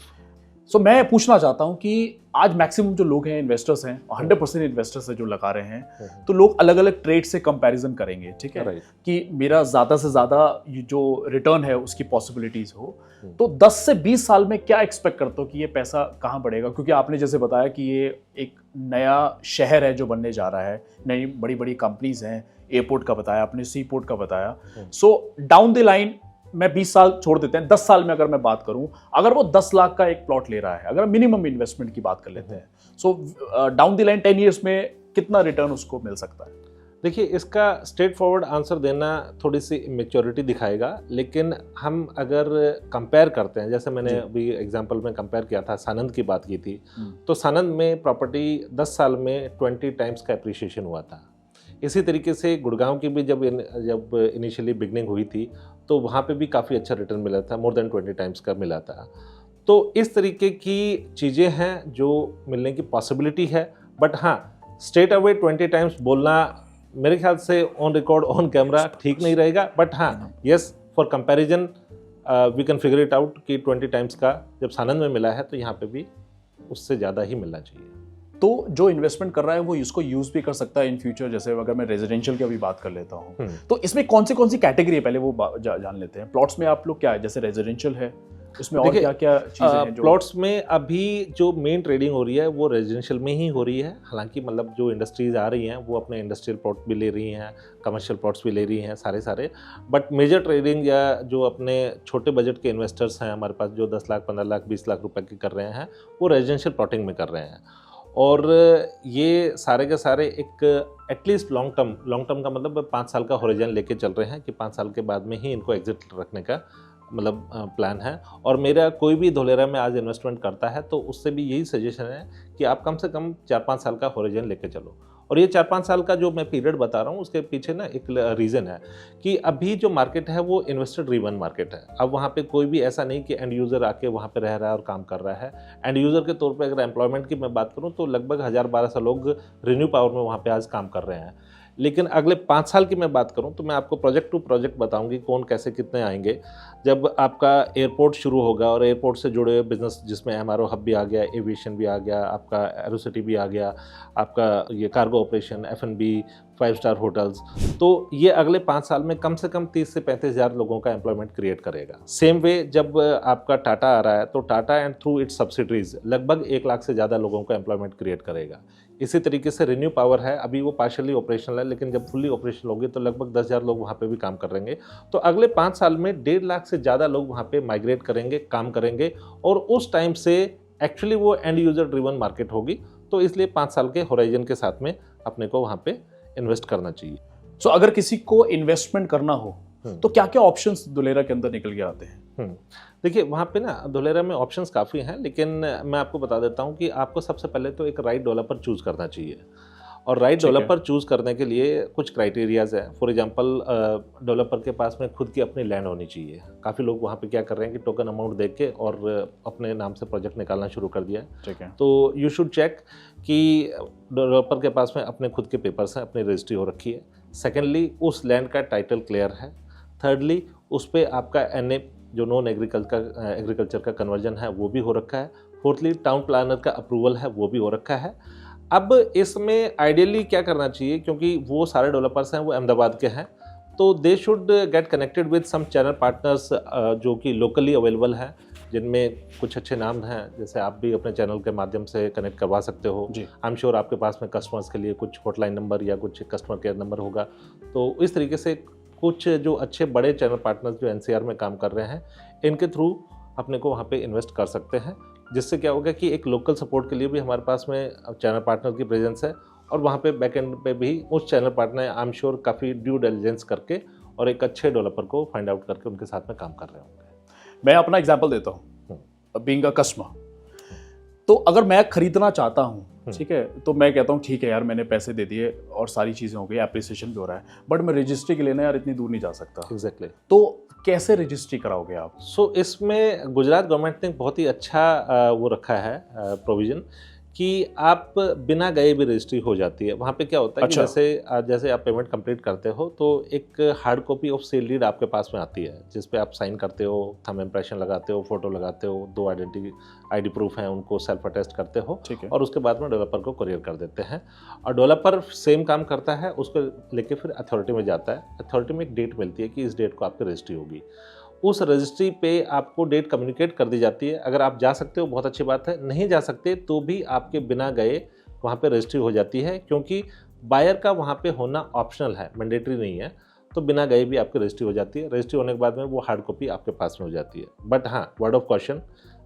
सो मैं पूछना चाहता हूँ कि आज मैक्सिमम जो लोग हैं इन्वेस्टर्स हैं, 100% इन्वेस्टर्स हैं जो लगा रहे हैं, तो लोग अलग अलग ट्रेड से कंपैरिजन करेंगे, ठीक है, कि मेरा ज़्यादा से ज़्यादा जो रिटर्न है उसकी पॉसिबिलिटीज़ हो। तो 10 से 20 साल में क्या एक्सपेक्ट करते हो कि ये पैसा कहाँ बढ़ेगा? क्योंकि आपने जैसे बताया कि ये एक नया शहर है जो बनने जा रहा है, नई बड़ी बड़ी कंपनीज हैं, एयरपोर्ट का बताया आपने, सी पोर्ट का बताया। सो डाउन द लाइन मैं 20 साल छोड़ देते हैं, 10 साल में अगर मैं बात करूं, अगर वो 10 लाख का एक प्लॉट ले रहा है, अगर मिनिमम इन्वेस्टमेंट की बात कर लेते हैं, so down the line 10 years में कितना रिटर्न उसको मिल सकता है? देखिए, इसका स्ट्रेट फॉरवर्ड आंसर देना थोड़ी सी मैच्योरिटी दिखाएगा, लेकिन हम अगर कंपेयर करते हैं, जैसे मैंने अभी एग्जांपल में कंपेयर किया था, सानंद की बात की थी, तो सानंद में प्रॉपर्टी 10 साल में 20 टाइम्स का एप्रिसिएशन हुआ था। इसी तरीके से गुड़गांव की भी जब इनिशियली बिगनिंग हुई थी तो वहाँ पे भी काफ़ी अच्छा रिटर्न मिला था, मोर देन 20 टाइम्स का मिला था। तो इस तरीके की चीज़ें हैं जो मिलने की पॉसिबिलिटी है, बट हाँ, स्ट्रेट अवे 20 टाइम्स बोलना मेरे ख्याल से ऑन रिकॉर्ड ऑन कैमरा ठीक नहीं रहेगा, बट हाँ, yes, for comparison we can figure it out कि 20 टाइम्स का जब सानंद में मिला है तो यहाँ पे भी उससे ज़्यादा ही मिलना चाहिए। तो जो इन्वेस्टमेंट कर रहा है वो इसको यूज भी कर सकता है इन फ्यूचर। जैसे अगर मैं रेजिडेंशियल की अभी बात कर लेता हूँ, तो इसमें कौन सी कैटेगरी है, पहले वो जान लेते हैं। प्लॉट्स में आप लोग क्या है, जैसे रेजिडेंशियल है, इसमें और क्या क्या चीजें हैं? प्लॉट्स में अभी जो मेन ट्रेडिंग हो रही है वो रेजिडेंशियल में ही हो रही है। हालांकि मतलब जो इंडस्ट्रीज आ रही हैं वो अपने इंडस्ट्रियल प्लॉट भी ले रही हैं, कमर्शियल प्लॉट्स भी ले रही हैं सारे, बट मेजर ट्रेडिंग या जो अपने छोटे बजट के इन्वेस्टर्स हैं हमारे पास, जो 10 लाख 15 लाख 20 लाख रुपए की कर रहे हैं, वो रेजिडेंशियल प्लॉटिंग में कर रहे हैं। और ये सारे के सारे एक एटलीस्ट लॉन्ग टर्म का मतलब 5 साल का होरिजन लेके चल रहे हैं कि 5 साल के बाद में ही इनको एग्जिट रखने का मतलब प्लान है। और मेरा कोई भी धोलेरा में आज इन्वेस्टमेंट करता है तो उससे भी यही सजेशन है कि आप कम से कम 4-5 साल का होरिजन लेके चलो। और ये 4-5 साल का जो मैं पीरियड बता रहा हूँ उसके पीछे ना एक रीज़न है कि अभी जो मार्केट है वो इन्वेस्टर ड्रिवन मार्केट है। अब वहाँ पे कोई भी ऐसा नहीं कि एंड यूज़र आके वहाँ पे रह रहा है और काम कर रहा है। एंड यूज़र के तौर पे अगर एम्प्लॉयमेंट की मैं बात करूँ तो लगभग 1000-1200 लोग रिन्यू पावर में वहाँ पे आज काम कर रहे हैं। लेकिन अगले 5 साल की मैं बात करूं तो मैं आपको प्रोजेक्ट टू प्रोजेक्ट बताऊंगी कौन कैसे कितने आएंगे। जब आपका एयरपोर्ट शुरू होगा और एयरपोर्ट से जुड़े हुए बिजनेस जिसमें एमआरओ हब भी आ गया, एविएशन भी आ गया, आपका एरोसिटी भी आ गया, आपका ये कार्गो ऑपरेशन, एफएनबी, 5 स्टार होटल्स, तो ये अगले 5 साल में कम से कम 30 से 35 हज़ार लोगों का एम्प्लॉयमेंट क्रिएट करेगा। सेम वे जब आपका टाटा आ रहा है तो Tata and through it's subsidiaries लगभग 1 लाख से ज़्यादा लोगों का एम्प्लॉयमेंट क्रिएट करेगा। इसी तरीके से रिन्यू पावर है, अभी वो पार्शियली ऑपरेशनल है, लेकिन जब फुल्ली ऑपरेशनल होगी तो लगभग 10,000 लोग वहाँ पे भी काम कर रहेंगे। तो अगले 5 साल में 1.5 लाख से ज़्यादा लोग वहाँ पे माइग्रेट करेंगे, काम करेंगे, और उस टाइम से एक्चुअली वो एंड यूज़र ड्रिवन मार्केट होगी। तो इसलिए 5 साल के होराइजन के साथ में अपने को वहाँ पे इन्वेस्ट करना चाहिए। सो अगर किसी को इन्वेस्टमेंट करना हो तो क्या क्या ऑप्शंस धुलेरा के अंदर निकल के आते हैं? देखिए, वहाँ पे ना धुलेरा में ऑप्शंस काफ़ी हैं, लेकिन मैं आपको बता देता हूँ कि आपको सबसे पहले तो एक राइट डेवलपर चूज़ करना चाहिए। और राइट डेवलपर चूज़ करने के लिए कुछ क्राइटेरियाज़ हैं। फॉर एग्जांपल, डेवलपर के पास में खुद की अपनी लैंड होनी चाहिए। काफ़ी लोग वहाँ पे क्या कर रहे हैं कि टोकन अमाउंट देख के और अपने नाम से प्रोजेक्ट निकालना शुरू कर दिया है। ठीक है। तो यू शुड चेक कि डेवलपर के पास में अपने खुद के पेपर्स हैं, अपनी रजिस्ट्री हो रखी है। सेकेंडली, उस लैंड का टाइटल क्लियर है। थर्डली, उस पर आपका NA जो नॉन एग्रीकल्चर का कन्वर्जन है वो भी हो रखा है। फोर्थली, टाउन प्लानर का अप्रूवल है वो भी हो रखा है। अब इसमें आइडियली क्या करना चाहिए, क्योंकि वो सारे डेवलपर्स हैं वो अहमदाबाद के हैं, तो they should get connected with some channel partners जो कि लोकली अवेलेबल हैं, जिनमें कुछ अच्छे नाम हैं। जैसे आप भी अपने चैनल के माध्यम से कनेक्ट करवा सकते हो। आई एम श्योर आपके पास में कस्टमर्स के लिए कुछ हॉटलाइन नंबर या कुछ कस्टमर केयर नंबर होगा। तो इस तरीके से कुछ जो अच्छे बड़े चैनल पार्टनर्स जो NCR में काम कर रहे हैं, इनके थ्रू अपने को वहाँ पे इन्वेस्ट कर सकते हैं। जिससे क्या होगा कि एक लोकल सपोर्ट के लिए भी हमारे पास में चैनल पार्टनर की प्रेजेंस है, और वहाँ पे बैक एंड पे भी उस channel partner I am sure काफ़ी ड्यू डिलिजेंस करके और एक अच्छे डेवलपर को फाइंड आउट करके उनके साथ में काम कर रहे होंगे। मैं अपना एग्जाम्पल देता हूँ, बीइंग अ कस्टमर। तो अगर मैं खरीदना चाहता हूँ, ठीक है, तो मैं कहता हूँ ठीक है यार, मैंने पैसे दे दिए और सारी चीज़ें हो गई, एप्रिसिएशन भी हो रहा है, बट मैं रजिस्ट्री के लिए ना यार इतनी दूर नहीं जा सकता। एग्जैक्टली। तो कैसे रजिस्ट्री कराओगे आप? इसमें गुजरात गवर्नमेंट ने बहुत ही अच्छा वो रखा है प्रोविज़न कि आप बिना गए भी रजिस्ट्री हो जाती है। वहाँ पे क्या होता है कि जैसे आप पेमेंट कंप्लीट करते हो तो एक hard copy of sale deed आपके पास में आती है, जिस पे आप साइन करते हो, थंब इम्प्रेशन लगाते हो, फोटो लगाते हो, 2 आईडी प्रूफ हैं उनको सेल्फ अटेस्ट करते हो, और उसके बाद में डेवलपर को कुरियर कर देते हैं। और डेवलपर सेम काम करता है, उसको लेके फिर अथॉरिटी में जाता है। अथॉरिटी में एक डेट मिलती है कि इस डेट को आपकी रजिस्ट्री होगी। उस रजिस्ट्री पे आपको डेट कम्युनिकेट कर दी जाती है। अगर आप जा सकते हो बहुत अच्छी बात है, नहीं जा सकते तो भी आपके बिना गए वहाँ पे रजिस्ट्री हो जाती है, क्योंकि बायर का वहाँ पे होना ऑप्शनल है, मैंडेटरी नहीं है। तो बिना गए भी आपकी रजिस्ट्री हो जाती है। रजिस्ट्री होने के बाद में वो हार्ड कॉपी आपके पास में हो जाती है। बट हाँ, वर्ड ऑफ कॉशन,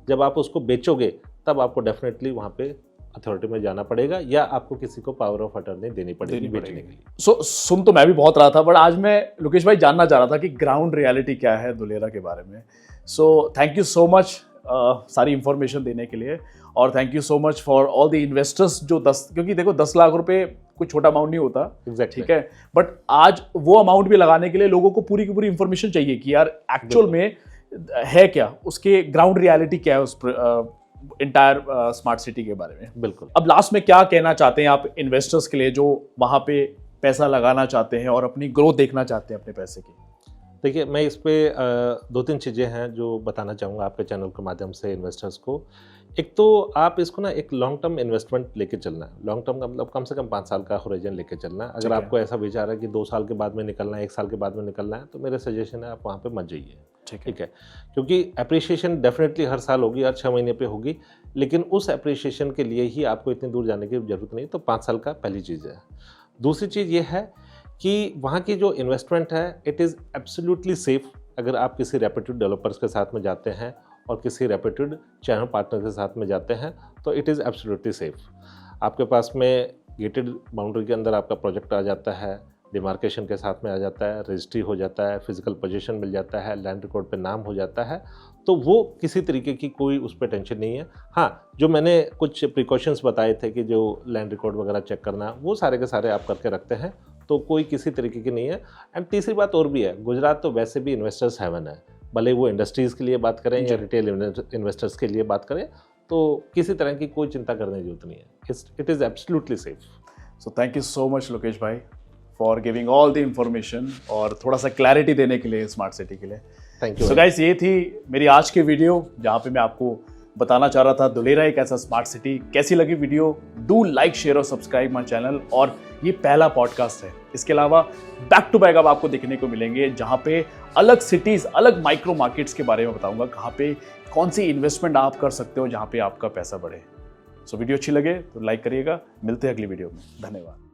जब आप उसको बेचोगे तब आपको डेफिनेटली वहाँ पे अथॉरिटी में जाना पड़ेगा या आपको किसी को पावर ऑफ अटर्नी देनी पड़ेगी बेचने के लिए। सुन तो मैं भी बहुत रहा था, बट आज मैं लोकेश भाई जानना चाह रहा था कि ग्राउंड रियलिटी क्या है धुलेरा के बारे में। सो थैंक यू सो मच सारी इंफॉर्मेशन देने के लिए, और thank you so much for all the investors जो क्योंकि देखो 10 लाख रुपए कोई छोटा अमाउंट नहीं होता। Exactly. ठीक है, बट आज वो अमाउंट भी लगाने के लिए लोगों को पूरी की पूरी इंफॉर्मेशन चाहिए कि यार एक्चुअल में है क्या, उसके ग्राउंड रियलिटी क्या है उस इंटायर स्मार्ट सिटी के बारे में। बिल्कुल। अब लास्ट में क्या कहना चाहते हैं आप इन्वेस्टर्स के लिए जो वहां पे पैसा लगाना चाहते हैं और अपनी ग्रोथ देखना चाहते हैं अपने पैसे की? देखिए, मैं इस पे 2-3 चीज़ें हैं जो बताना चाहूँगा आपके चैनल के माध्यम से इन्वेस्टर्स को। एक तो आप इसको ना एक लॉन्ग टर्म इन्वेस्टमेंट लेके चलना है। लॉन्ग टर्म का मतलब कम से कम 5 साल का होराइजन लेके चलना है। अगर आपको ऐसा विचार है कि 2 साल के बाद में निकलना है, 1 साल के बाद में निकलना है, तो मेरा सजेशन है आप वहाँ पे मत जाइए। ठीक है, क्योंकि अप्रिसिएशन डेफिनेटली हर साल होगी, हर 6 महीने पे होगी, लेकिन उस अप्रिसिएशन के लिए ही आपको इतनी दूर जाने की ज़रूरत नहीं। तो 5 साल का पहली चीज़ है। दूसरी चीज़ ये है कि वहाँ की जो इन्वेस्टमेंट है इट इज़ एब्सोल्युटली सेफ़। अगर आप किसी रेप्यूटेड डेवलपर्स के साथ में जाते हैं और किसी रेप्यूटेड चैनल पार्टनर के साथ में जाते हैं तो इट इज़ एब्सोल्युटली सेफ़। आपके पास में गेटेड बाउंड्री के अंदर आपका प्रोजेक्ट आ जाता है, डिमार्केशन के साथ में आ जाता है, रजिस्ट्री हो जाता है, फिजिकल पोजीशन मिल जाता है, लैंड रिकॉर्ड पे नाम हो जाता है, तो वो किसी तरीके की कोई उस पर टेंशन नहीं है। हाँ, जो मैंने कुछ प्रिकॉशंस बताए थे कि जो लैंड रिकॉर्ड वगैरह चेक करना, वो सारे के सारे आप करके रखते हैं, तो कोई किसी तरीके की नहीं है। एंड तीसरी बात और भी है, गुजरात तो वैसे भी इन्वेस्टर्स हेवन है, भले वो इंडस्ट्रीज़ के लिए बात करें या रिटेल इन्वेस्टर्स के लिए बात करें, तो किसी तरह की कोई चिंता करने की जरूरत नहीं है। It is absolutely safe. So thank you so much Lokesh भाई for giving all the information और थोड़ा सा क्लैरिटी देने के लिए स्मार्ट सिटी के लिए। Thank you. सो गाइस, ये थी मेरी आज की वीडियो जहाँ पे मैं आपको बताना चाह रहा था धुलेरा एक ऐसा स्मार्ट सिटी। कैसी लगी वीडियो? डू लाइक, शेयर और सब्सक्राइब माय चैनल। और ये पहला पॉडकास्ट है, इसके अलावा बैक टू बैक अब आपको देखने को मिलेंगे जहाँ पे अलग सिटीज़, अलग माइक्रो मार्केट्स के बारे में बताऊंगा, कहाँ पे कौन सी इन्वेस्टमेंट आप कर सकते हो जहाँ पे आपका पैसा बढ़े। सो वीडियो अच्छी लगे तो लाइक करिएगा। मिलते हैं अगली वीडियो में। धन्यवाद।